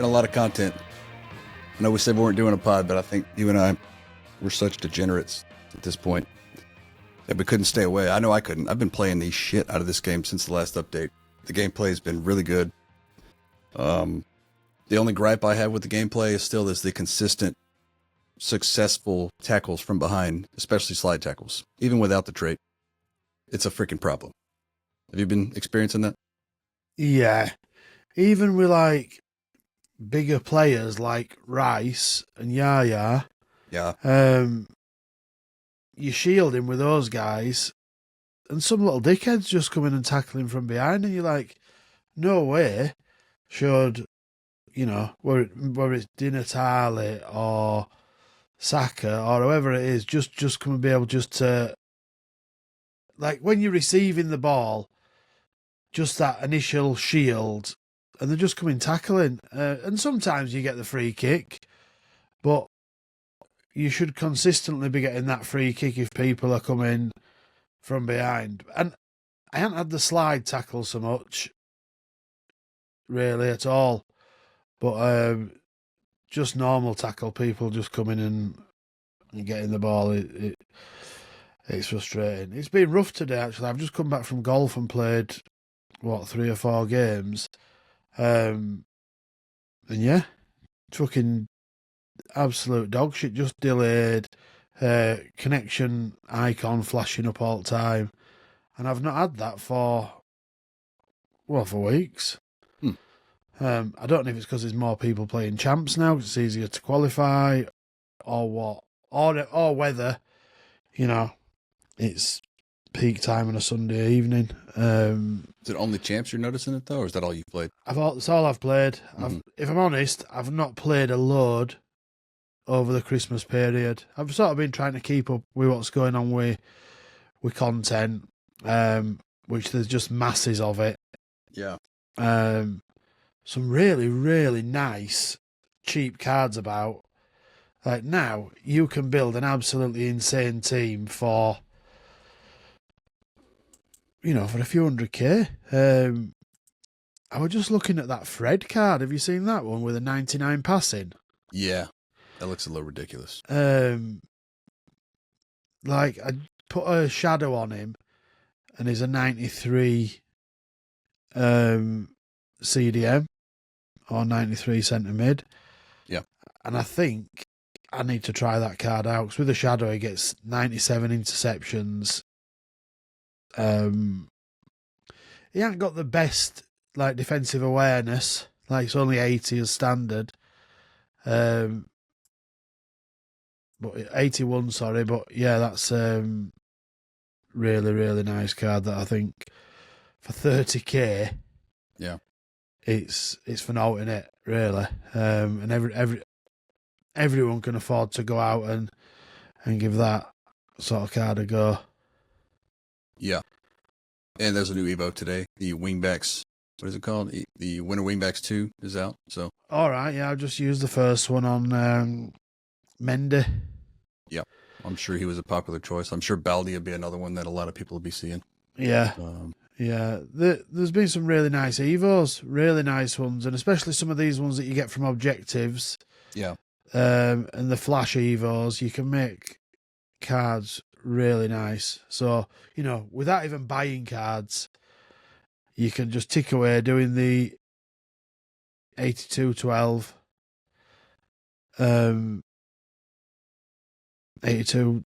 a lot of content. I know we said we weren't doing a pod, but I think you and I were such degenerates at this point that we couldn't stay away. I know I couldn't. I've been playing the shit out of this game since the last update. The gameplay has been really good. The only gripe I have with the gameplay is still the consistent, successful tackles from behind, especially slide tackles. Even without the trait, it's a freaking problem. Have you been experiencing that? Yeah. Even with like bigger players like Rice and Yaya, Yeah. you shield him with those guys, and some little dickheads just come in and tackle him from behind, and you're like, no way should, whether it's Di Natale or Saka or whoever it is, just come and be able just to, like, when you're receiving the ball, just that initial shield, and they're just coming tackling. And sometimes you get the free kick, but you should consistently be getting that free kick if people are coming from behind. And I haven't had the slide tackle so much, really, at all. But just normal tackle, people just coming in and getting the ball, it's frustrating. It's been rough today, actually. I've just come back from golf and played, 3 or 4 games. And yeah, fucking absolute dog shit, just delayed, connection icon flashing up all the time. And I've not had that for weeks. I don't know if it's because there's more people playing champs now, it's easier to qualify, or what, or whether, it's peak time on a Sunday evening. Is it only champs you're noticing it though, or is that all you've played? That's all I've played. Mm-hmm. If I'm honest, I've not played a load over the Christmas period. I've sort of been trying to keep up with what's going on with content, which there's just masses of it. Yeah. Some really, really nice, cheap cards about. Like, now, you can build an absolutely insane team for a few $100K. I was just looking at that Fred card. Have you seen that one with a 99 passing? Yeah. That looks a little ridiculous. Like, I put a shadow on him, and he's a 93 CDM, or 93 centre mid. Yeah. And I think I need to try that card out, because with the shadow, he gets 97 interceptions. He ain't got the best, like, defensive awareness. Like, it's only 80 as standard. But 81, sorry. But yeah, that's really, really nice card that I think for 30K. Yeah. It's for naught in it, really. And everyone can afford to go out and give that sort of card a go. Yeah. And there's a new Evo today. The Wingbacks, what is it called? The Winter Wingbacks 2 is out. So. All right, yeah, I've just used the first one on Mendy. Yeah, I'm sure he was a popular choice. I'm sure Baldi would be another one that a lot of people will be seeing. Yeah. Yeah, there's been some really nice Evos, really nice ones, and especially some of these ones that you get from objectives. Yeah. And the Flash Evos, you can make cards really nice. So, without even buying cards, you can just tick away doing the 82-12, 82,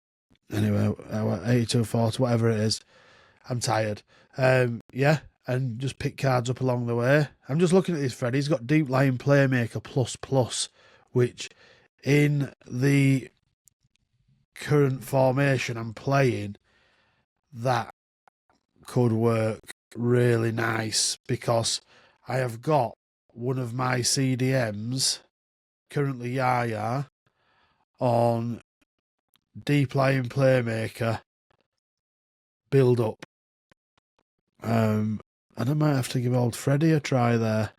anyway, 82-40, whatever it is. I'm tired. Yeah, and just pick cards up along the way. I'm just looking at this, Fred. He's got Deep Line Playmaker ++, which in the current formation I'm playing, that could work really nice, because I have got one of my CDMs, currently Yaya, on Deep Line Playmaker build up. And I might have to give old Freddy a try there.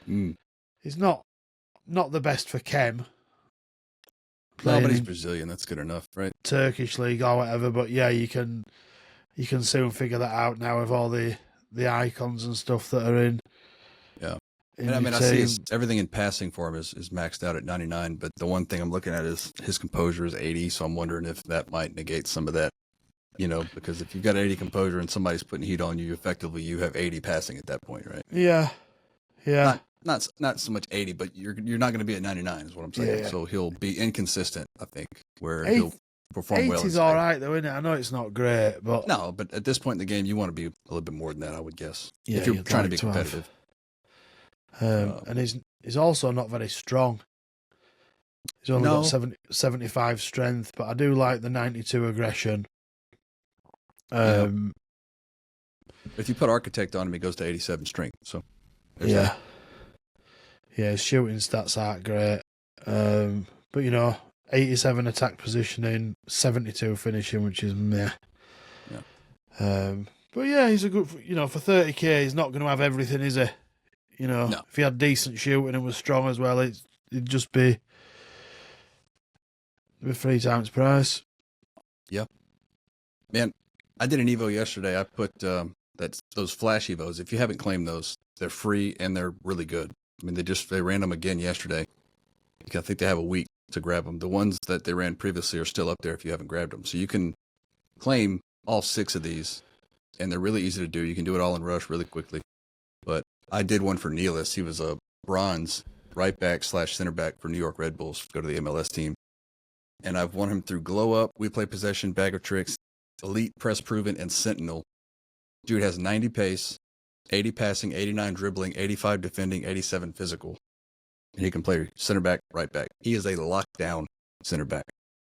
He's not the best for Chem. No, but he's Brazilian. That's good enough, right? Turkish league or whatever. But yeah, you can soon figure that out now with all the icons and stuff that are in. Yeah. And I mean, I see everything in passing for him is maxed out at 99, but the one thing I'm looking at is his composure is 80, so I'm wondering if that might negate some of that, because if you've got 80 composure and somebody's putting heat on you, effectively you have 80 passing at that point, right? Yeah. Not so much 80, but you're not going to be at 99 is what I'm saying. Yeah. So he'll be inconsistent, I think, where he'll perform well. 80's all right, though, isn't it? I know it's not great, but... No, but at this point in the game, you want to be a little bit more than that, I would guess, if you're trying to be competitive. And he's also not very strong. He's only got 75 strength, but I do like the 92 aggression. If you put Architect on him, he goes to 87 strength. So yeah, his shooting stats aren't great. But 87 attack positioning, 72 finishing, which is meh. Yeah. But yeah, he's a good. For 30k, he's not going to have everything, is he? No. If he had decent shooting and was strong as well, it'd just be 3 times price. Yeah. Man, I did an Evo yesterday. I put those Flash Evos. If you haven't claimed those, they're free and they're really good. I mean, they ran them again yesterday. I think they have a week to grab them. The ones that they ran previously are still up there if you haven't grabbed them. So you can claim all 6 of these, and they're really easy to do. You can do it all in Rush really quickly. But I did one for Nealis. He was a bronze right back / center back for New York Red Bulls, go to the MLS team. And I've won him through Glow Up, We Play Possession, Bag of Tricks, Elite, Press Proven, and Sentinel. Dude has 90 pace, 80 passing, 89 dribbling, 85 defending, 87 physical. And he can play center back, right back. He is a lockdown center back.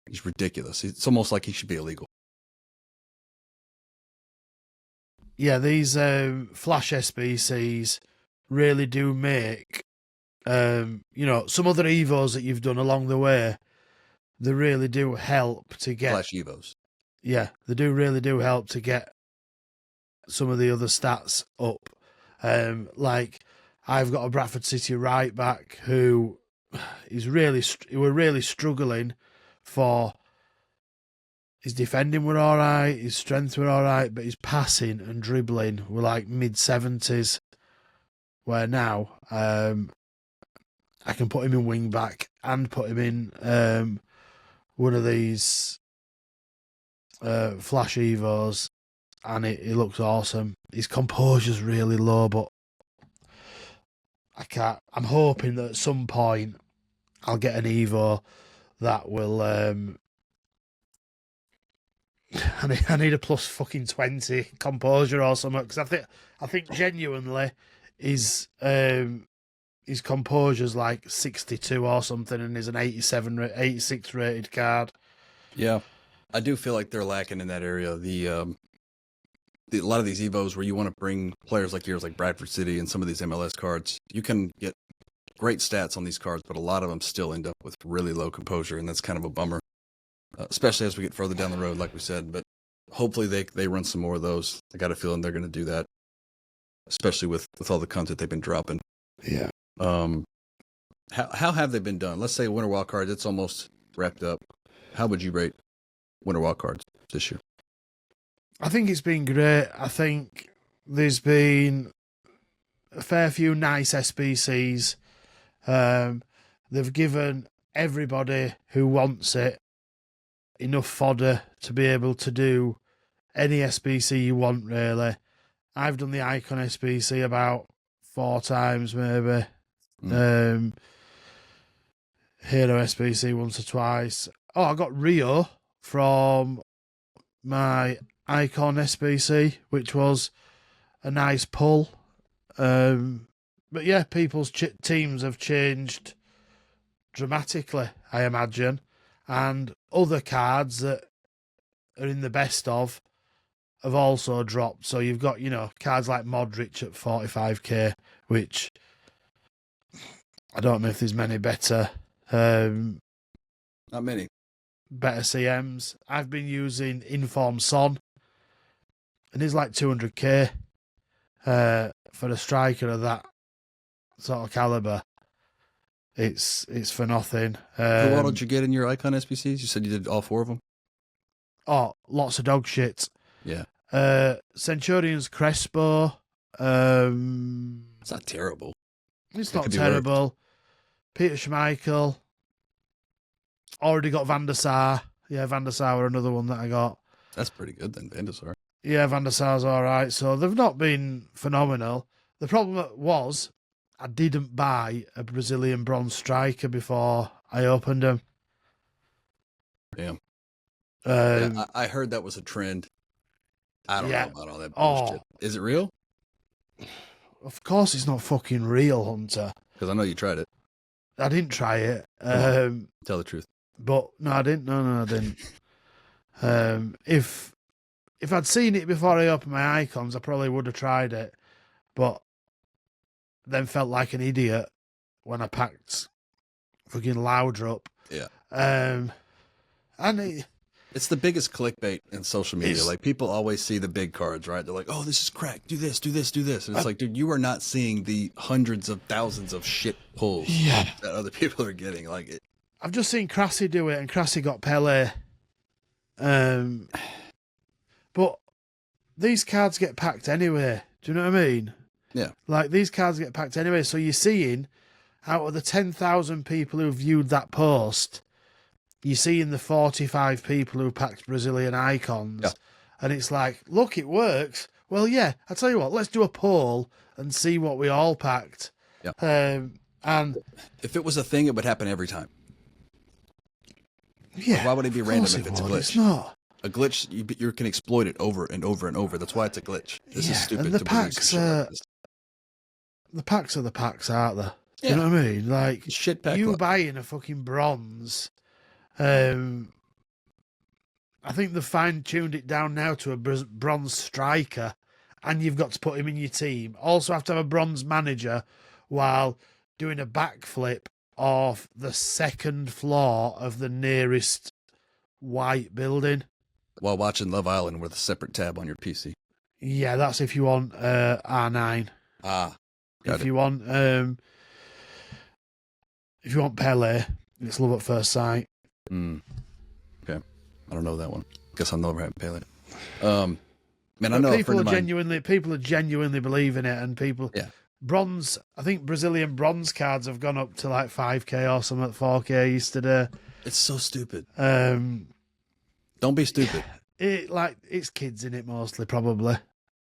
He's ridiculous. It's almost like he should be illegal. Yeah, these Flash SBCs really do make, some other Evos that you've done along the way, they really do help to get... Flash Evos. Yeah, they really help to get some of the other stats up. Like, I've got a Bradford City right back who were really struggling for... His defending were all right, his strength were all right, but his passing and dribbling were like mid-70s. Where now, I can put him in wing back and put him in one of these Flash Evos, and it looks awesome. His composure's really low, but I'm hoping that at some point I'll get an Evo that will... I need a plus fucking 20 composure or something, because I think genuinely his composure's like 62 or something, and is an 86 rated card. Yeah, I do feel like they're lacking in that area. A lot of these Evos where you want to bring players like yours, like Bradford City, and some of these MLS cards, you can get great stats on these cards, but a lot of them still end up with really low composure, and that's kind of a bummer. Especially as we get further down the road, like we said. But hopefully they run some more of those. I got a feeling they're going to do that, especially with all the content they've been dropping. Yeah. How have they been done? Let's say Winter Wild Cards, it's almost wrapped up. How would you rate Winter Wild Cards this year? I think it's been great. I think there's been a fair few nice SBCs. They've given everybody who wants it enough fodder to be able to do any SBC you want, really. I've done the Icon SBC about 4 times, maybe. Hero SBC once or twice. Oh, I got Rio from my Icon SBC, which was a nice pull. But yeah, people's teams have changed dramatically, I imagine. And other cards that are in the best of have also dropped. So you've got, cards like Modric at 45k, which I don't know if there's many better. Not many. Better CMs. I've been using Inform Son, and he's like 200k for a striker of that sort of caliber. It's for nothing. Who all did you get in your Icon SBCs? You said you did all 4 of them? Oh, lots of dog shit. Yeah. Centurions Crespo. It's not terrible. It's It not could be worse. terrible. Peter Schmeichel. Already got Van der Sar. Yeah, Van der Sar were another one that I got. That's pretty good then, Van der Sar. Yeah, Van der Sar's all right. So they've not been phenomenal. The problem was I didn't buy a Brazilian bronze striker before I opened them. Damn. Um, Yeah, I heard that was a trend. I don't Yeah. know about all that Oh. bullshit. Is it real? Of course, it's not fucking real, Hunter. Because I know you tried it. I didn't try it. on. Tell the truth. But no, I didn't. No, I didn't. If I'd seen it before I opened my icons, I probably would have tried it. But then felt like an idiot when I packed fucking Laudrup. Yeah. And It's the biggest clickbait in social media. It's- Like, people always see the big cards, right? They're like, oh, this is crack. Do this, do this, do this. And it's like, dude, you are not seeing the hundreds of thousands of shit pulls Yeah. that other people are getting. Like, I've just seen Crassi do it, and Crassi got Pele. But these cards get packed anyway. Do you know what I mean? Yeah. Like, these cards get packed anyway. So you're seeing, out of the 10,000 people who viewed that post, you're seeing the 45 people who packed Brazilian icons. Yeah. And it's like, look, it works. Well, yeah, I tell you what, let's do a poll and see what we all packed. Yeah. And if it was a thing, it would happen every time. yeah, Why would it be of random course if it's a would. glitch? It's not. A glitch, you can exploit it over and over and over. That's why it's a glitch. This Yeah, is stupid. and the to believe some packs, shit like this. The packs are the packs, aren't they? Do Yeah. you know what I mean? Like, Shit pack. you luck. buying a fucking bronze. I think they've fine-tuned it down now to a bronze striker, and you've got to put him in your team. Also have to have a bronze manager while doing a backflip off the second floor of the nearest white building. While watching Love Island with a separate tab on your PC. Yeah, that's if you want R9. Ah, got If it. you want Pele, it's Love at First Sight. Okay. I don't know that one. Guess I'll never have Pele. Man, I But know a people friend are of mine. genuinely believing it, and people. Yeah. Bronze. I think Brazilian bronze cards have gone up to like 5K or something at 4K yesterday. It's so stupid. Um, Don't be stupid. it's kids in it mostly probably,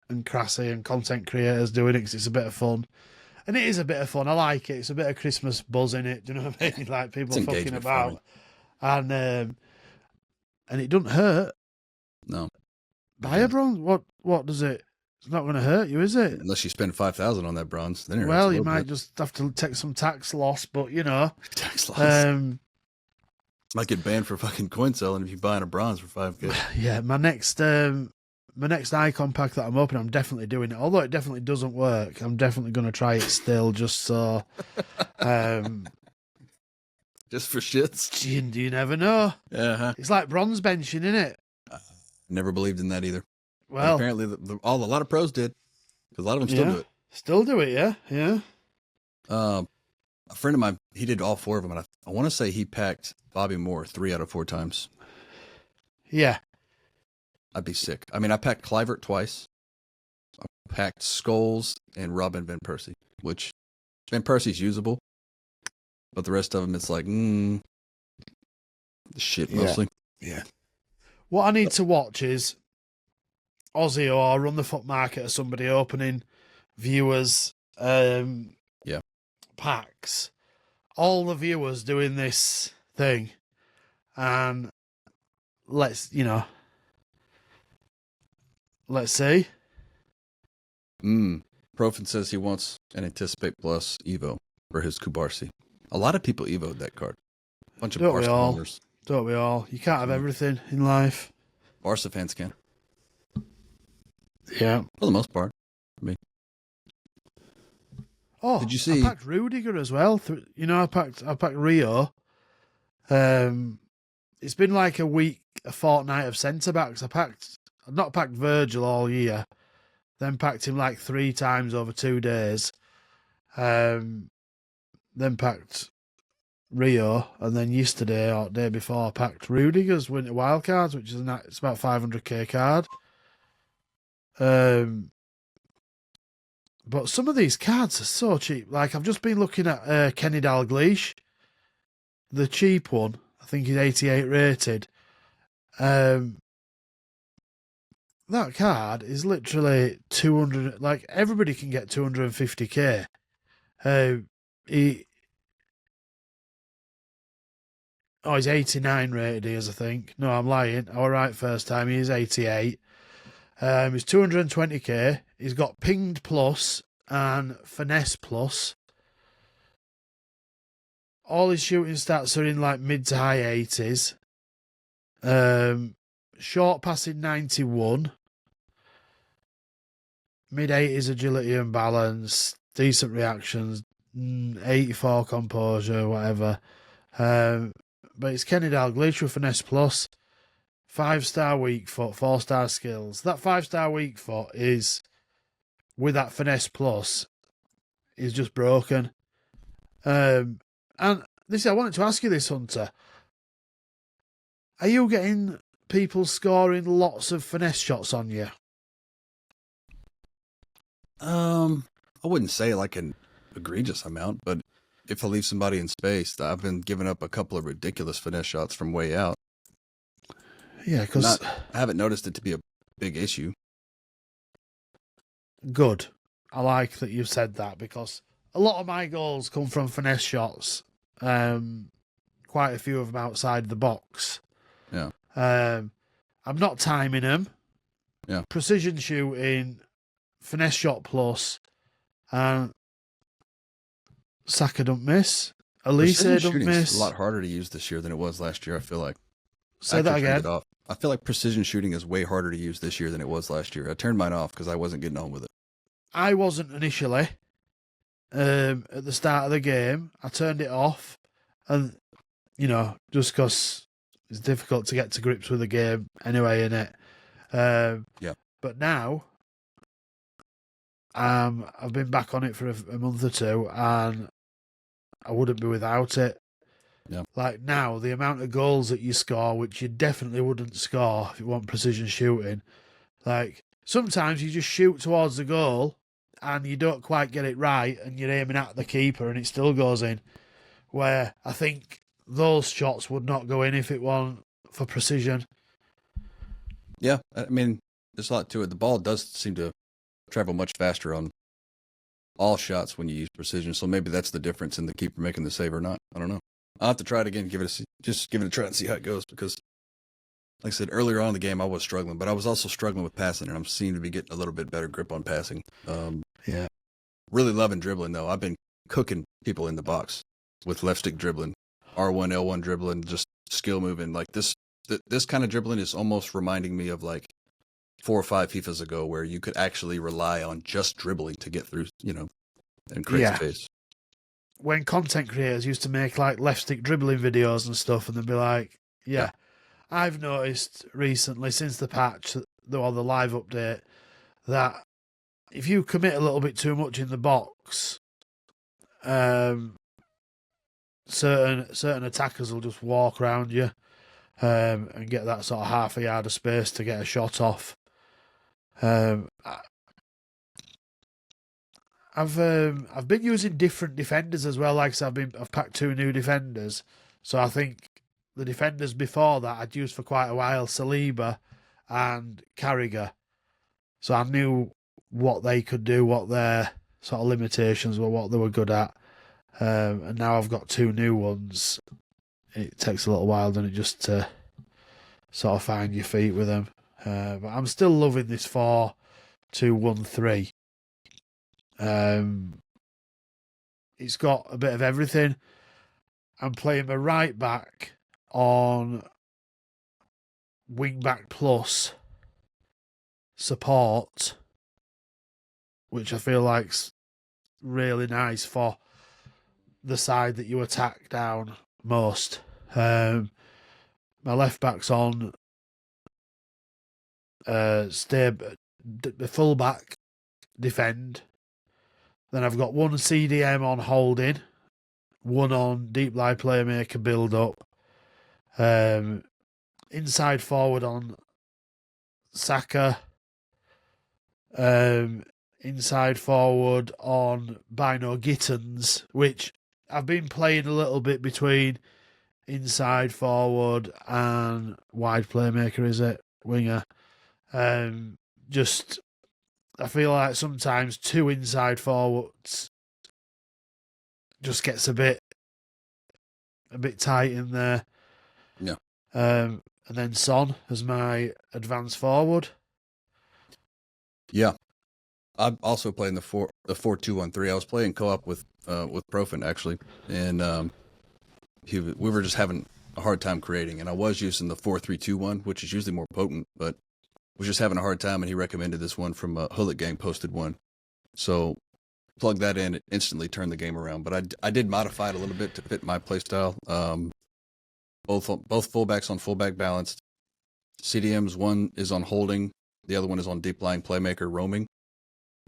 and Crassi and content creators doing it 'cause it's a bit of fun, and it is a bit of fun. I like it. It's a bit of Christmas buzz in it. Do you know what I mean? Like people It's fucking engagement about, and it doesn't hurt. No. Buy a bronze. What does it? It's not going to hurt you, is it? Unless you spend 5,000 on that bronze. Then it Well, hurts a you little might bit. just have to take some tax loss, but you know, Tax loss. um, Might get banned for fucking coin selling if you buying a bronze for 5K. yeah, my next icon pack that I'm opening, I'm definitely doing it. Although it definitely doesn't work, I'm definitely going to try it still, just so. Just for shits. You never know. Uh-huh. It's like bronze benching, isn't it? Never believed in that either. But Well, apparently, a lot of pros did. Because a lot of them still yeah. do it. Still do it, yeah, yeah. A friend of mine, he did all 4 of them. And I want to say he packed Bobby Moore 3 out of 4 times. Yeah, I'd be sick. I mean, I packed Clivert twice. I packed Scholes and Robin Van Persie, which Van Persie's usable. But the rest of them, it's like, the shit Yeah. mostly. yeah. What I need to watch is Aussie or Run the Foot Market or somebody opening viewers packs. All the viewers doing this thing, and let's see. Profin says he wants an Anticipate Plus Evo for his Kubarsi. A lot of people Evo'd that card. A bunch of Don't we Barca all? owners. Don't we all? You can't have everything in life. Barca fans can, Yeah. for the most part. Oh, Did you see- I packed Rudiger as well. I packed Rio. It's been like a fortnight of centre backs. I've not packed Virgil all year. Then packed him like 3 times over 2 days. Then packed Rio, and then yesterday or day before I packed Rudiger's Winter Wildcards, which is it's about 500k card. But some of these cards are so cheap. Like, I've just been looking at Kenny Dalglish, the cheap one. I think he's 88 rated. That card is literally 200. Like, everybody can get 250k. He's 89 rated, he is, I think. No, I'm lying. I was right first time. He is 88. He's 220k. He's got pinged plus and finesse plus. All his shooting stats are in like mid to high 80s. Short passing 91. Mid 80s agility and balance. Decent reactions. 84 composure, whatever. But it's Kenny Dalglish with finesse plus. 5-star weak foot, 4-star skills. That 5-star weak foot is, with that finesse plus, is just broken. And this, I wanted to ask you this, Hunter. Are you getting people scoring lots of finesse shots on you? I wouldn't say like an egregious amount, but if I leave somebody in space, I've been giving up a couple of ridiculous finesse shots from way out. Yeah, because I haven't noticed it to be a big issue. Good. I like that you've said that, because a lot of my goals come from finesse shots. Quite a few of them outside the box. Yeah. I'm not timing them. Yeah. Precision shooting, finesse shot plus, and Saka don't miss. Elise don't miss. A lot harder to use this year than it was last year, I feel like. Say that again. I feel like precision shooting is way harder to use this year than it was last year. I turned mine off because I wasn't getting on with it. I wasn't initially. At the start of the game, I turned it off, and just because it's difficult to get to grips with the game anyway, innit? Yeah. But now, I've been back on it for a month or two, and I wouldn't be without it. Yeah. Like now, the amount of goals that you score, which you definitely wouldn't score if you want precision shooting. Like, sometimes you just shoot towards the goal and you don't quite get it right and you're aiming at the keeper and it still goes in. Where I think those shots would not go in if it weren't for precision. Yeah, I mean, there's a lot to it. The ball does seem to travel much faster on all shots when you use precision, so maybe that's the difference in the keeper making the save or not. I don't know. I'll have to try it again, just give it a try and see how it goes, because like I said, earlier on in the game I was struggling, but I was also struggling with passing, and I'm seeming to be getting a little bit better grip on passing. Yeah. Really loving dribbling, though. I've been cooking people in the box with left stick dribbling, R1, L1 dribbling, just skill moving. Like this kind of dribbling is almost reminding me of like 4 or 5 FIFAs ago, where you could actually rely on just dribbling to get through, and create space. When content creators used to make like left stick dribbling videos and stuff, and they'd be like, yeah. I've noticed recently, since the patch or the live update, that if you commit a little bit too much in the box, certain attackers will just walk around you and get that sort of half a yard of space to get a shot off. I've been using different defenders as well. Like I said, I've packed 2 new defenders, so I think the defenders before that I'd used for quite a while, Saliba and Carragher. So I knew what they could do, what their sort of limitations were, what they were good at. And now I've got 2 new ones. It takes a little while, doesn't it, just to sort of find your feet with them. But I'm still loving this 4-2-1-3. It's got a bit of everything. I'm playing my right back on wing back plus support, which I feel like's really nice for the side that you attack down most. My left back's on the full back defend. Then I've got 1 CDM on holding, 1 on deep lie playmaker build up. Inside forward on Saka. inside forward on Bino Gittins, which I've been playing a little bit between inside forward and wide playmaker, is it? Winger. Just, I feel like sometimes two inside forwards just gets a bit tight in there. Yeah. And then Son as my advanced forward. Yeah. I'm also playing the 4-2-1-3. I was playing co-op with Profin actually, and we were just having a hard time creating, and I was using the 4-3-2-1, which is usually more potent, but was just having a hard time, and he recommended this one from Hullet Gang posted one. So plug that in, it instantly turned the game around. But I did modify it a little bit to fit my playstyle. Both fullbacks on fullback balanced. CDMs, one is on holding, the other one is on deep line playmaker roaming,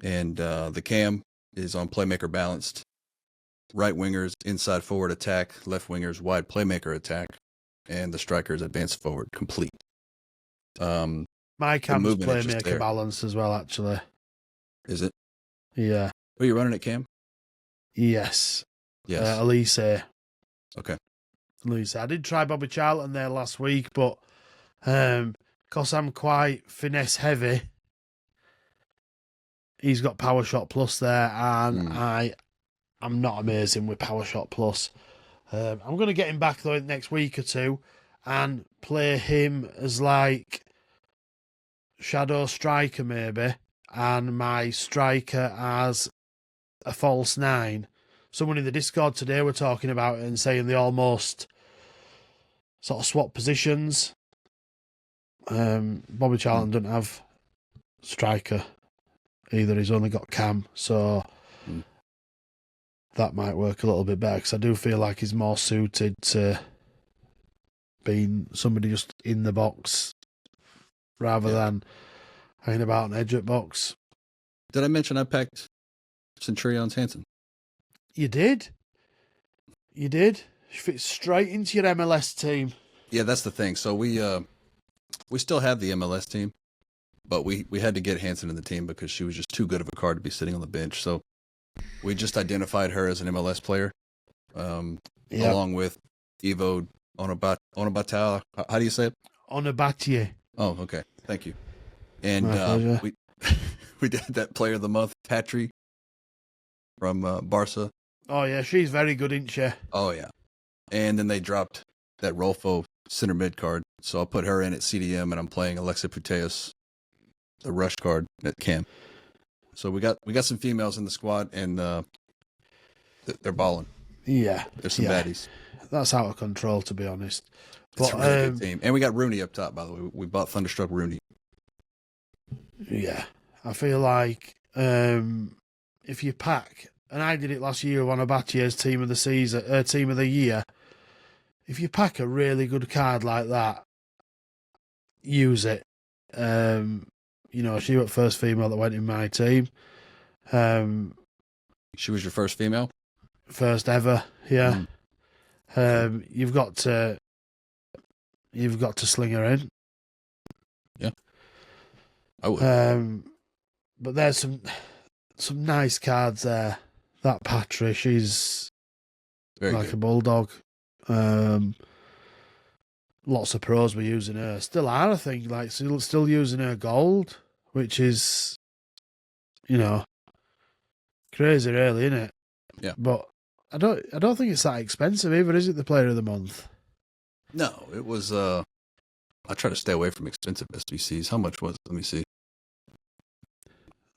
and the cam is on playmaker balanced. Right wingers inside forward attack, left wingers wide playmaker attack, and the strikers advanced forward complete. My cam's playmaker balanced as well, actually. Is it? Yeah. Oh, you're running it, Cam? Yes. Yes. Elise. Okay. Elise. I did try Bobby Charlton there last week, but because I'm quite finesse heavy, he's got Power Shot Plus there, and I'm not amazing with Power Shot Plus. I'm going to get him back, though, next week or two and play him as, like, shadow striker, maybe, and my striker as a false nine. Someone in the Discord today were talking about it and saying they almost sort of swap positions. Bobby Charlton doesn't have striker either. He's only got cam, so that might work a little bit better, because I do feel like he's more suited to being somebody just in the box rather than hanging about an edge at box. Did I mention I packed Centurion's Hansen? You did. You did. She fits straight into your MLS team. Yeah, that's the thing. So we still have the MLS team, but we had to get Hansen in the team because she was just too good of a card to be sitting on the bench. So we just identified her as an MLS player, along with Evo Onabatala. How do you say it? Onabatie. Oh, okay. Thank you. And we did that player of the month, Patry from Barca. Oh, yeah, she's very good, isn't she? Oh, yeah. And then they dropped that Rolfo center mid card. So I'll put her in at CDM, and I'm playing Alexa Puteas, the rush card at cam. So we got some females in the squad, and they're balling. Yeah. There's some baddies. That's out of control, to be honest. It's a really good team. And we got Rooney up top, by the way. We bought Thunderstruck Rooney. Yeah. I feel like if you pack, and I did it last year on Abatier's team of the season, team of the year, if you pack a really good card like that, use it. You know, she was the first female that went in my team. She was your first female? First ever, yeah. You've got to sling her in. Yeah, I would. But there's some nice cards there. That Patry, she's very like good. a bulldog. Lots of pros were using her. Still are, I think. Like, still using her gold, which is, you know, crazy, really, isn't it? Yeah. But I don't think it's that expensive either, is it? The Player of the Month. No, it was. I try to stay away from expensive SBCs. How much was it? Let me see.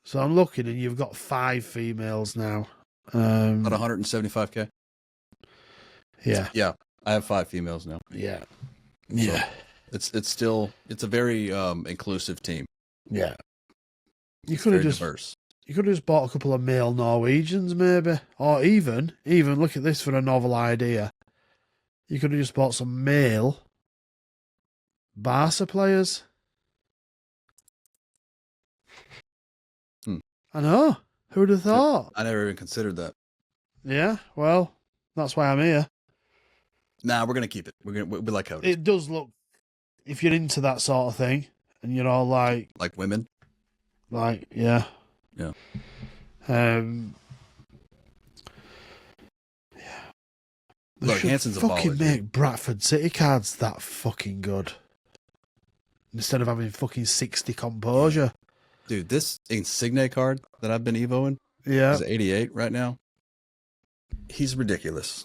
So I'm looking, and you've got 5 females now. About 175K. Yeah. Yeah, I have 5 females now. Yeah. So Yeah. it's a very inclusive team. Yeah. You could have diverse. You could have just bought a couple of male Norwegians, maybe, or even look at this for a novel idea. You could have just bought some male Barca players. I know. Who would have thought? I never even considered that. Yeah. Well, that's why I'm here. Nah, we're gonna keep it. We like how it does look. If you're into that sort of thing, and you're all like women. Yeah. Yeah. They Look, should Hansen's a fucking baller, make Bradford City cards that fucking good. Instead of having fucking 60 composure. Dude, this Insigne card that I've been evoing Yeah. is 88 right now. He's ridiculous.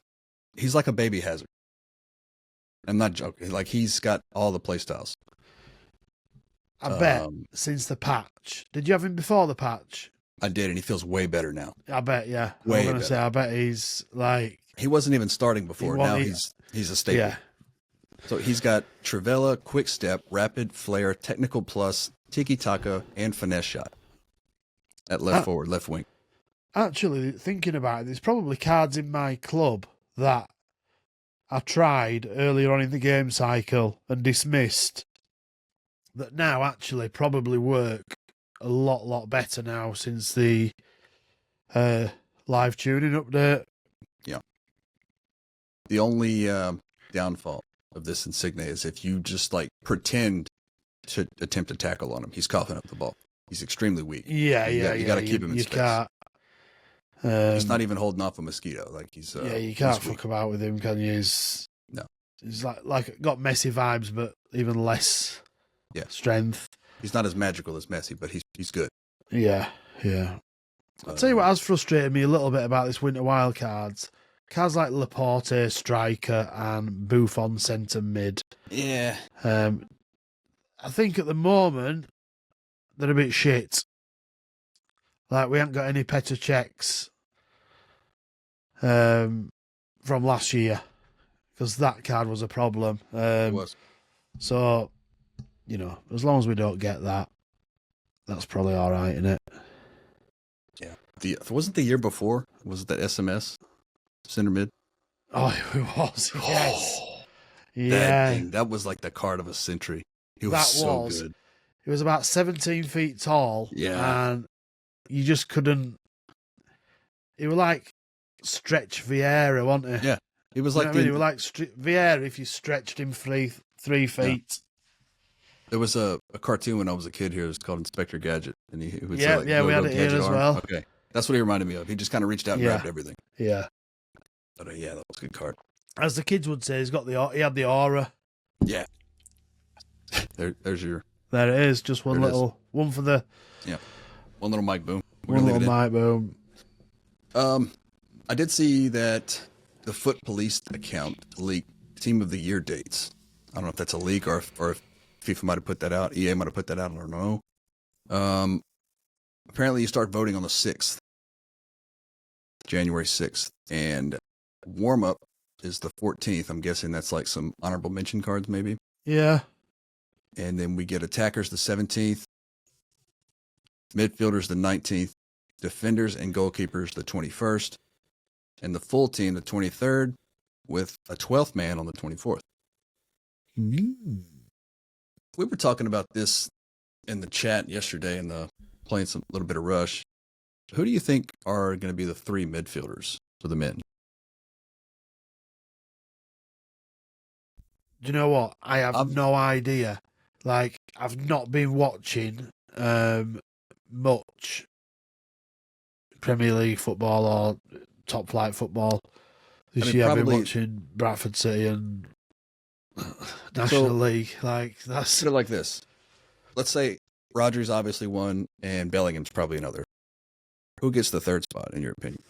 He's like a baby Hazard. I'm not joking. Like, he's got all the play styles. I bet since the patch. Did you have him before the patch? I did, and he feels way better now. I bet, yeah. Way I'm going to better. say, I bet he's like... He wasn't even starting before. Now he's a staple. Yeah. So he's got Trivela, Quick Step, Rapid, Flare, Technical Plus, Tiki Taka, and Finesse Shot. At left forward, left wing. Actually, thinking about it, there's probably cards in my club that I tried earlier on in the game cycle and dismissed that now actually probably work a lot better now since the live tuning update. Yeah. The only downfall of this Insigne is if you just like pretend to attempt to tackle on him, he's coughing up the ball. He's extremely weak. Yeah, You got to keep him in you space. Can't, he's not even holding off a mosquito. Like he's you can't he's fuck weak. about with him, can you? No. He's like got Messi vibes, but even less strength. He's not as magical as Messi, but he's good. Yeah. I'll tell you what has frustrated me a little bit about this winter wildcards. Cards like Laporte, striker, and Buffon centre mid. Yeah. I think at the moment they're a bit shit. Like we haven't got any Petr Cechs from last year because that card was a problem. It was. So, as long as we don't get that, that's probably all right, isn't it? Yeah. Wasn't the year before? Was it that SMS center mid? Oh, it was. Yes. That was like the card of a century. He was That so was. good. He was about 17 feet tall. Yeah. And you just couldn't. He was like Stretch Vieira, wasn't he? Yeah. He was You like know what I mean? He was like Vieira if you stretched him 3 feet. There was a cartoon when I was a kid here. It was called Inspector Gadget, and he would Yeah, say like, yeah, we had it here Gadget as arm. well. Okay, that's what he reminded me of. He just kind of reached out and grabbed everything. Yeah. But yeah, that was a good card. As the kids would say, he had the aura. Yeah. There's your. There it is. Just one one for the. Yeah. One little mic boom. One little mic boom. I did see that the Foot Police account leaked Team of the Year dates. I don't know if that's a leak or if FIFA might have put that out. EA might have put that out. I don't know. Apparently you start voting on the 6th. January 6th. And warm-up is the 14th. I'm guessing that's like some honorable mention cards maybe. Yeah. And then we get attackers the 17th. Midfielders the 19th. Defenders and goalkeepers the 21st. And the full team the 23rd with a 12th man on the 24th. We were talking about this in the chat yesterday in the playing some little bit of Rush. Who do you think are going to be the 3 midfielders for the men? Do you know what? I have no idea. Like, I've not been watching much Premier League football or top flight football this year. I've been watching Bradford City and National League. Like, that's Put it like this. Let's say Rodri's obviously one and Bellingham's probably another. Who gets the 3rd spot in your opinion?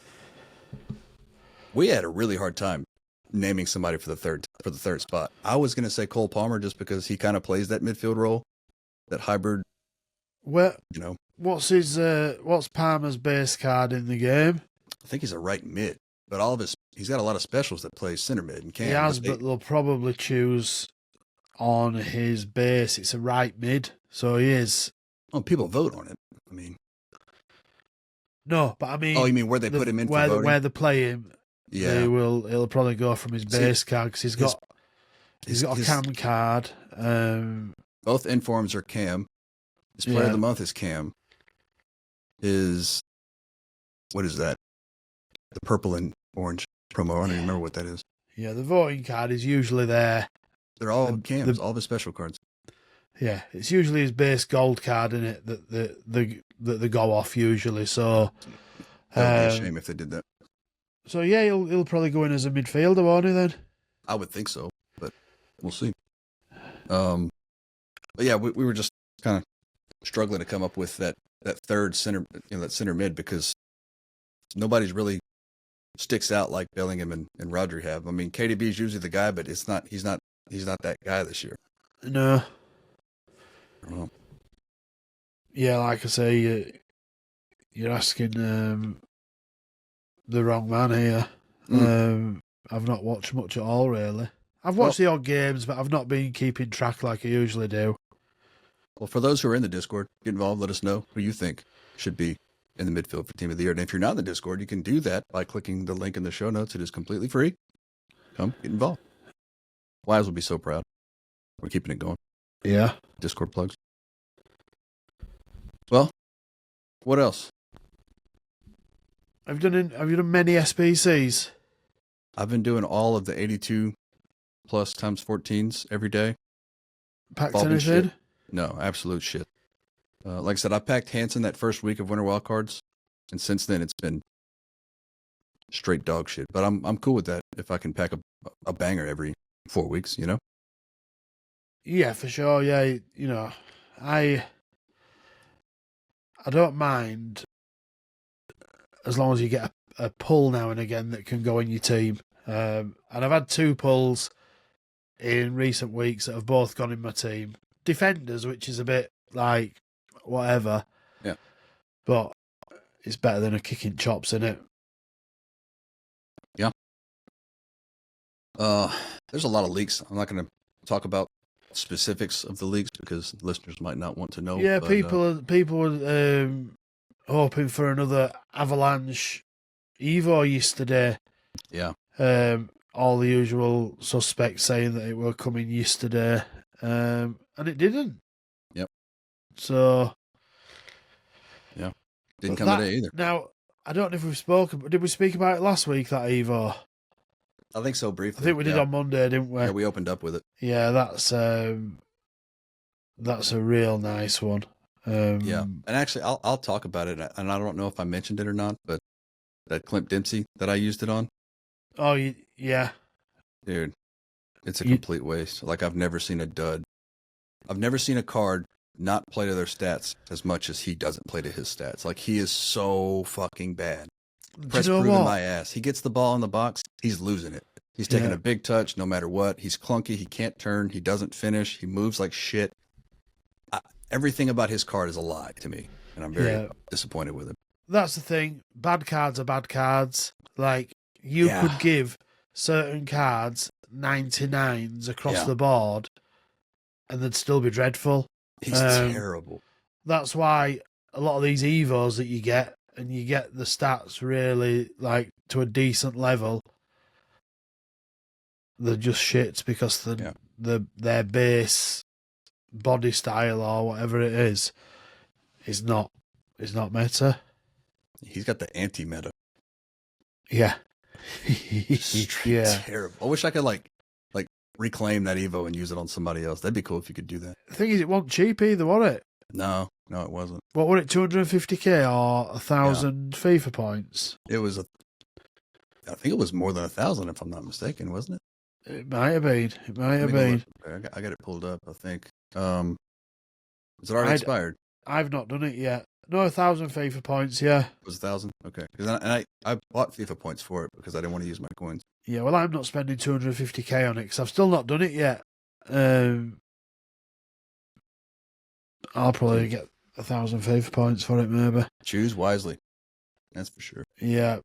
We had a really hard time naming somebody for the third spot. I was going to say Cole Palmer just because he kind of plays that midfield role, that hybrid. Well, what's what's Palmer's base card in the game? I think he's a right mid, but he's got a lot of specials that play center mid and can. He has, but they'll probably choose on his base. It's a right mid, so he is. Oh, people vote on it. I mean, no, but I mean, you mean where they put him in for voting? Where they play him? Yeah, he'll probably go from his base card because he's got a Cam card. Both informs are Cam. His player of the month is Cam. What is that? The purple and orange promo. I don't even remember what that is. Yeah, the voting card is usually there. They're all Cam's, all the special cards. Yeah, it's usually his base gold card in it that the that they go off usually. So That would be a shame if they did that. So yeah, he'll probably go in as a midfielder, won't he? Then I would think so, but we'll see. But yeah, we were just kind of struggling to come up with that third center, that center mid, because nobody's really sticks out like Bellingham and Rodri have. I mean, KDB is usually the guy, but he's not that guy this year. No. Well, yeah, like I say, you're asking the wrong man here. I've not watched much at all, really. I've watched the odd games, but I've not been keeping track like I usually do. Well, for those who are in the Discord, get involved. Let us know who you think should be in the midfield for Team of the Year. And if you're not in the Discord, you can do that by clicking the link in the show notes. It is completely free. Come, get involved. Wives will be so proud. We're keeping it going. Yeah. Discord plugs. Well, what else? Have you done many SBCs? I've been doing all of the 82 plus times 14s every day. Packed anything? No, absolute shit. Like I said, I packed Hansen that first week of Winter Wildcards, and since then it's been straight dog shit. But I'm cool with that if I can pack a banger every 4 weeks, you know? Yeah, for sure. Yeah, I don't mind as long as you get a pull now and again that can go in your team. And I've had 2 pulls in recent weeks that have both gone in my team. Defenders, which is a bit like whatever. Yeah. But it's better than a kicking chops, isn't it? Yeah. There's a lot of leaks. I'm not going to talk about specifics of the leaks because listeners might not want to know. Yeah, but, people were hoping for another Avalanche Evo yesterday. Yeah. All the usual suspects saying that it were coming yesterday, and it didn't. Yep. So. Yeah. Didn't come today either. Now, I don't know if we've spoken, but did we speak about it last week, that Evo? I think so, briefly. I think we did on Monday, didn't we? Yeah, we opened up with it. Yeah, that's a real nice one. Yeah, and actually, I'll talk about it, and I don't know if I mentioned it or not, but that Clint Dempsey that I used it on. Oh, yeah. Dude, it's a complete waste. Like, I've never seen a dud. I've never seen a card not play to their stats as much as he doesn't play to his stats. Like, he is so fucking bad. Press proving my ass. He gets the ball in the box, he's losing it. He's taking a big touch no matter what. He's clunky. He can't turn. He doesn't finish. He moves like shit. Everything about his card is a lie to me, and I'm very disappointed with it. That's the thing. Bad cards are bad cards. Like, you could give certain cards 99s across the board, and they'd still be dreadful. He's terrible. That's why a lot of these Evos that you get, and you get the stats really, like, to a decent level, they're just shits because their base body style or whatever it is not meta. He's got the anti-meta. Yeah. Terrible. I wish I could like reclaim that Evo and use it on somebody else. That'd be cool if you could do that. The thing is, it wasn't cheap either, was it? No, it wasn't. What were it, 250k or 1,000 FIFA points? It was I think it was more than 1,000 if I'm not mistaken, wasn't it? It might have been. I got it pulled up, I think. Is it already expired? I've not done it yet. No, 1,000 FIFA points, yeah. It was 1,000? Okay. And I bought FIFA points for it because I didn't want to use my coins. Yeah, well, I'm not spending 250k on it because I've still not done it yet. I'll probably get 1,000 FIFA points for it, maybe. Choose wisely. That's for sure. Yeah.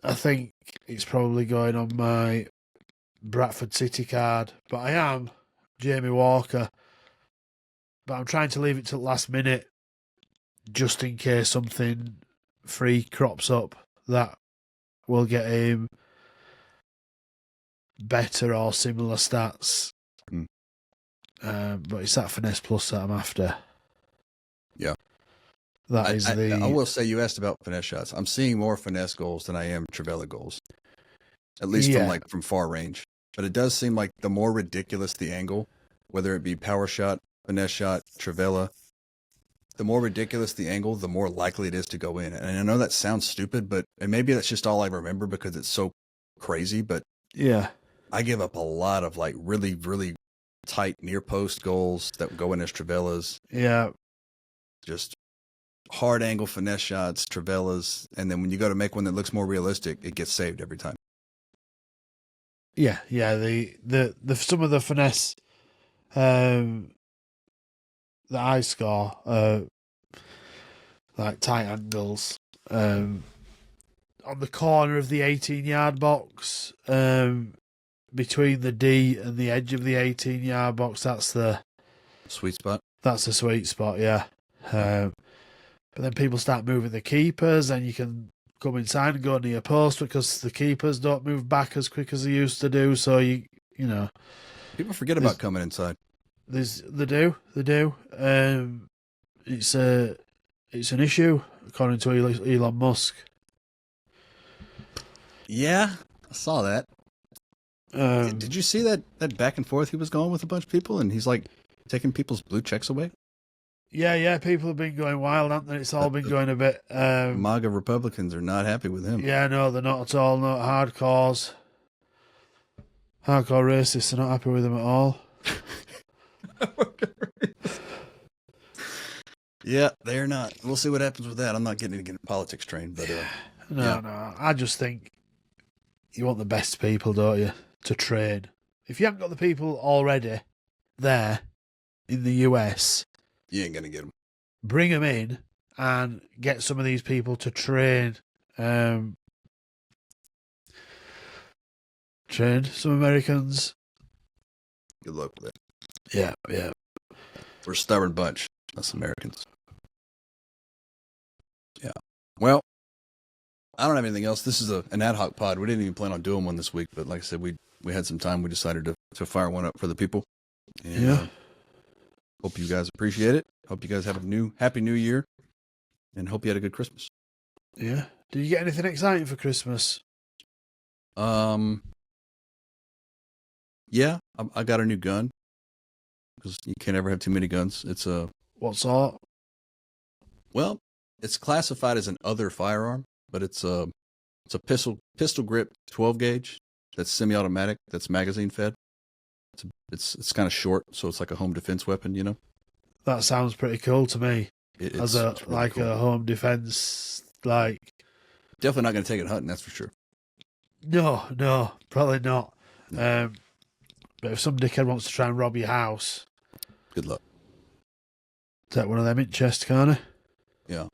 I think it's probably going on my Bradford City card, but I am Jamie Walker. But I'm trying to leave it till last minute just in case something free crops up that will get him better or similar stats. But it's that Finesse Plus that I'm after. Yeah. I will say, you asked about finesse shots. I'm seeing more finesse goals than I am Trivela goals. At least from far range. But it does seem like the more ridiculous the angle, whether it be power shot, finesse shot, Trivela, the more ridiculous the angle, the more likely it is to go in. And I know that sounds stupid, and maybe that's just all I remember because it's so crazy. But Yeah. I give up a lot of like really, really tight near post goals that go in as Travellas. Yeah. Just hard angle finesse shots, Travellas, and then when you go to make one that looks more realistic, it gets saved every time. Yeah. The some of the finesse that I score, like tight angles, on the corner of the 18-yard box, between the D and the edge of the 18-yard box. That's the Sweet spot. That's the sweet spot, yeah. But then people start moving the keepers, and you can come inside and go near post because the keepers don't move back as quick as they used to do. So you know, people forget about coming inside. They do. It's an issue according to Elon Musk. Yeah, I saw that. Did you see that back and forth he was going with a bunch of people, and he's like taking people's blue checks away? Yeah, people have been going wild, haven't they? It's all been going a bit... MAGA Republicans are not happy with him. Yeah, no, they're not at all. No, hardcore racists are not happy with him at all. Yeah, they're not. We'll see what happens with that. I'm not getting into politics train, but... No, I just think you want the best people, don't you, to train. If you haven't got the people already there in the US... You ain't going to get them. Bring them in and get some of these people to train. Train some Americans. Good luck with that. Yeah. We're a stubborn bunch, us Americans. Yeah. Well, I don't have anything else. This is an ad hoc pod. We didn't even plan on doing one this week, but like I said, we had some time. We decided to fire one up for the people. And, yeah. Hope you guys appreciate it. Hope you guys have a happy new year, and hope you had a good Christmas. Yeah. Did you get anything exciting for Christmas? Yeah, I got a new gun because you can't ever have too many guns. It's what sort? Well, it's classified as an other firearm, but it's a pistol grip 12 gauge that's semi-automatic, that's magazine fed. It's kind of short, so it's like a home defense weapon, you know. That sounds pretty cool to me. It's really cool. A home defense, like. Definitely not going to take it hunting, that's for sure. No, probably not. No. But if some dickhead wants to try and rob your house, good luck. Take one of them in chest, can't he? Yeah.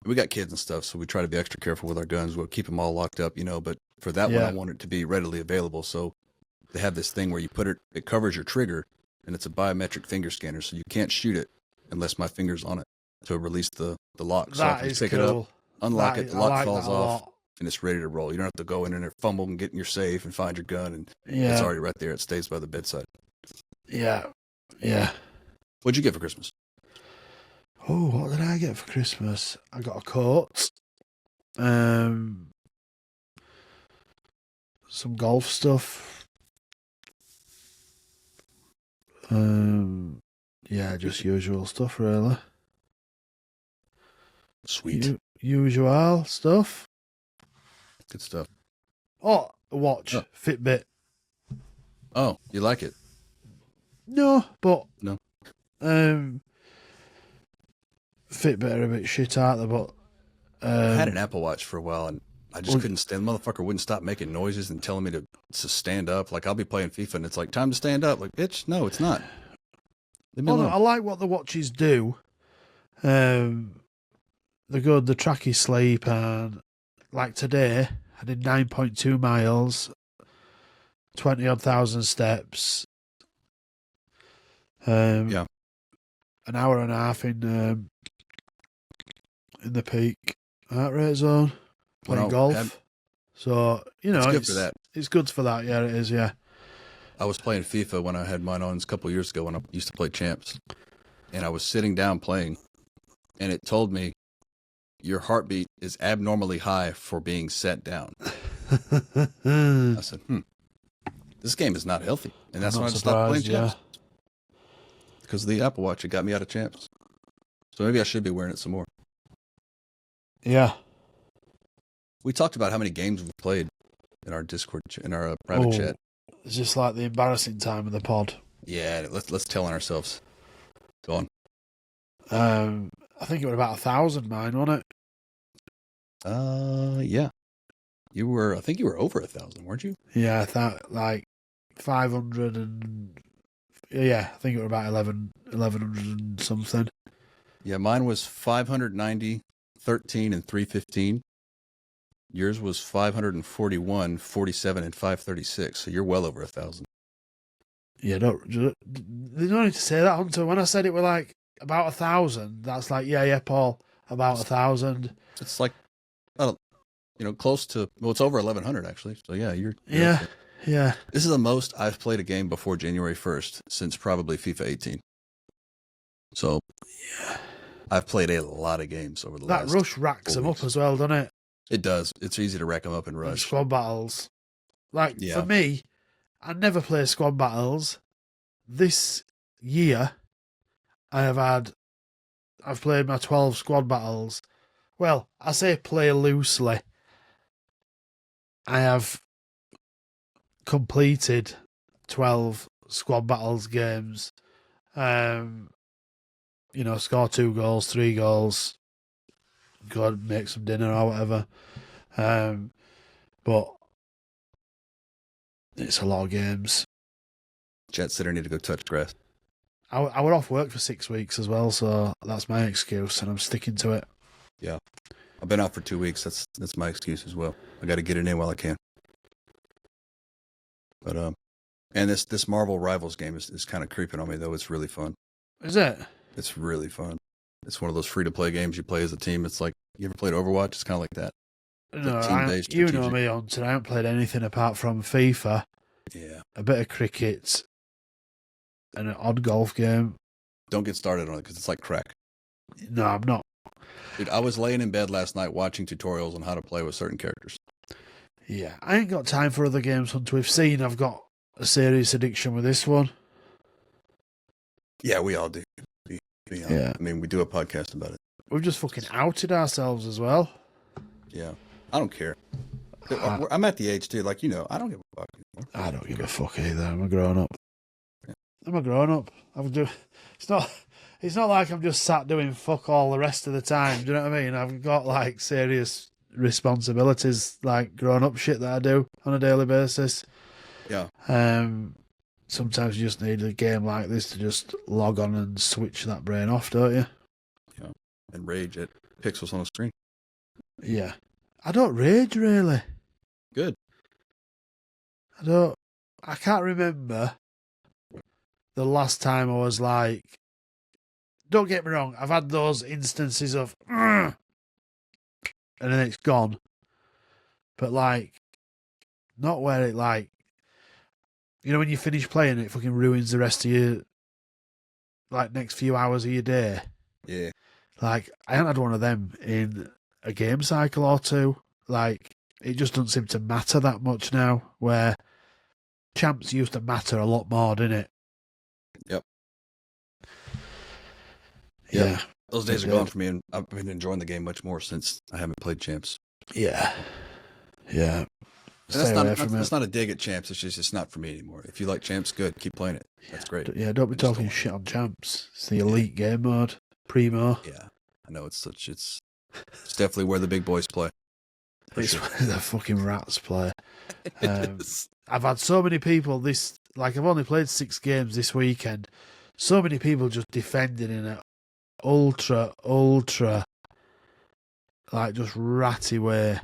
We got kids and stuff, so we try to be extra careful with our guns. We'll keep them all locked up, you know. But for that one, I want it to be readily available. So they have this thing where you put it covers your trigger, and it's a biometric finger scanner, so you can't shoot it unless my finger's on it to release the lock. So if you pick it up, unlock it, the lock falls off, and it's ready to roll. You don't have to go in and fumble and get in your safe and find your gun, and it's already right there. It stays by the bedside. Yeah. What'd you get for Christmas? Oh, what did I get for Christmas? I got a coat. Some golf stuff. Yeah, just usual stuff, really. Sweet. Usual stuff. Good stuff. Oh, a watch. Oh. Fitbit. Oh, you like it? No, but... No. Fitbit are a bit shit, aren't they? But... I had an Apple Watch for a while, and I just couldn't stand... The motherfucker wouldn't stop making noises and telling me to stand up. Like, I'll be playing FIFA, and it's like, time to stand up. Like, bitch, no, it's not. Leave me alone. I like what the watches do. They're good. They track your sleep, and like today, I did 9.2 miles, 20-odd thousand steps. Yeah. An hour and a half in the peak heart rate zone, playing golf. So, you know, it's good for that. It's good for that, yeah, it is, yeah. I was playing FIFA when I had mine on a couple of years ago when I used to play Champs. And I was sitting down playing, and it told me, your heartbeat is abnormally high for being set down. I said, this game is not healthy. And that's when I stopped playing Champs. Because of the Apple Watch, it got me out of Champs. So maybe I should be wearing it some more. Yeah. We talked about how many games we've played in our Discord, in our private chat. It's just like the embarrassing time of the pod. Yeah, let's tell on ourselves. Go on. I think it was about 1,000 mine, wasn't it? Yeah. I think you were over 1,000, weren't you? Yeah, I thought like 500 and... Yeah, I think it was about 1,100 and something. Yeah, mine was 590, 13, and 315. Yours was 541, 47, and 536. So you're well over 1,000. Yeah, there's no need to say that, Hunter. When I said it were like about 1,000, that's like, yeah, Paul, about 1,000. It's like, close to, well, it's over 1,100 actually. So yeah, you're yeah, okay. Yeah. This is the most I've played a game before January 1st since probably FIFA 18. So yeah, I've played a lot of games over the last. That rush racks them up as well, doesn't it? It does. It's easy to rack them up in rush. And squad battles. Like, for me, I never play squad battles. This year, I've played my 12 squad battles. Well, I say play loosely. I have completed 12 squad battles games. Score 2 goals, 3 goals, go and make some dinner or whatever. But it's a lot of games. Jet sitter need to go touch grass. I were off work for 6 weeks as well, so that's my excuse, and I'm sticking to it. Yeah, I've been out for 2 weeks. That's my excuse as well. I got to get it in while I can. But and this Marvel Rivals game is kind of creeping on me though. It's really fun. Is it? It's really fun. It's one of those free to play games you play as a team. It's like, you ever played Overwatch? It's kind of like that. No, you know me, Hunter. I haven't played anything apart from FIFA. Yeah. A bit of cricket and an odd golf game. Don't get started on it because it's like crack. No, I'm not. Dude, I was laying in bed last night watching tutorials on how to play with certain characters. Yeah, I ain't got time for other games, Hunter. We've seen I've got a serious addiction with this one. Yeah, we all do. Yeah. I mean, we do a podcast about it. We've just fucking outed ourselves as well. Yeah. I don't care. I'm at the age, too. Like, I don't give a fuck anymore. I don't give a fuck either. I'm a grown up. Yeah. I'm a grown up. It's not like I'm just sat doing fuck all the rest of the time. Do you know what I mean? I've got like serious responsibilities, like grown up shit that I do on a daily basis. Yeah. Sometimes you just need a game like this to just log on and switch that brain off, don't you? Yeah. And rage at pixels on the screen. Yeah. I don't rage, really. Good. I can't remember the last time I was like, don't get me wrong, I've had those instances of, and then it's gone. But like, not where it like, when you finish playing, it fucking ruins the rest of your, like, next few hours of your day. Yeah. Like, I haven't had one of them in a game cycle or two. Like, it just doesn't seem to matter that much now, where champs used to matter a lot more, didn't it? Yep. Yeah. Those days are gone for me, and I've been enjoying the game much more since I haven't played champs. Yeah. Yeah. That's not a dig at champs. It's just, it's not for me anymore. If you like champs, good. Keep playing it. That's great. Yeah, don't be talking shit on champs. It's the elite game mode. Primo. Yeah. I know it's definitely where the big boys play. It's where the fucking rats play. I've had so many people I've only played 6 games this weekend. So many people just defending in an ultra, like, just ratty way.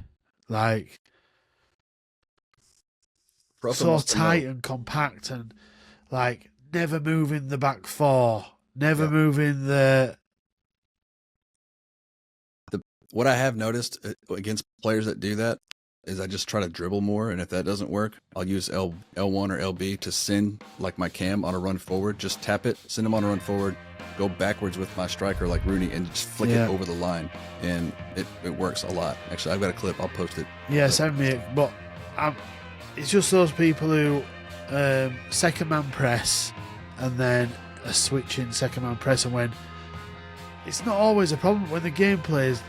Like, so tight and compact and, like, never moving the back four. Never moving the... What I have noticed against players that do that is I just try to dribble more, and if that doesn't work, I'll use L1 or LB to send, like, my cam on a run forward. Just tap it, send him on a run forward, go backwards with my striker like Rooney, and just flick it over the line. And it works a lot. Actually, I've got a clip. I'll post it. Yeah, send me it. But it's just those people who second man press and then a switch in second man press, and when it's not always a problem when the gameplay is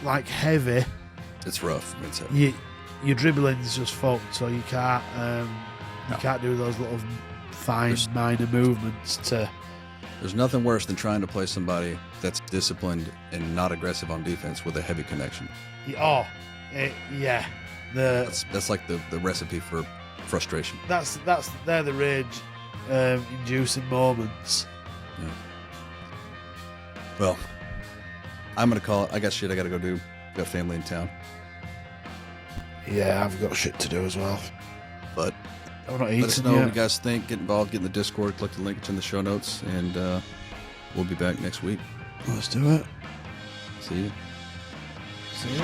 like heavy. It's rough. It's heavy. Your dribbling's just fucked, so you can't do those little fine minor movements to. There's nothing worse than trying to play somebody that's disciplined and not aggressive on defense with a heavy connection. Yeah. That's like the recipe for frustration. They're the rage inducing moments. Yeah. Well, I'm gonna call it. I got shit I gotta go do. Got family in town. Yeah, I've got shit to do as well. But I'm not let us eating know yet. what you guys think. Get involved. Get in the Discord. Click the link. It's in the show notes. And we'll be back next week. Let's do it. See you. See you.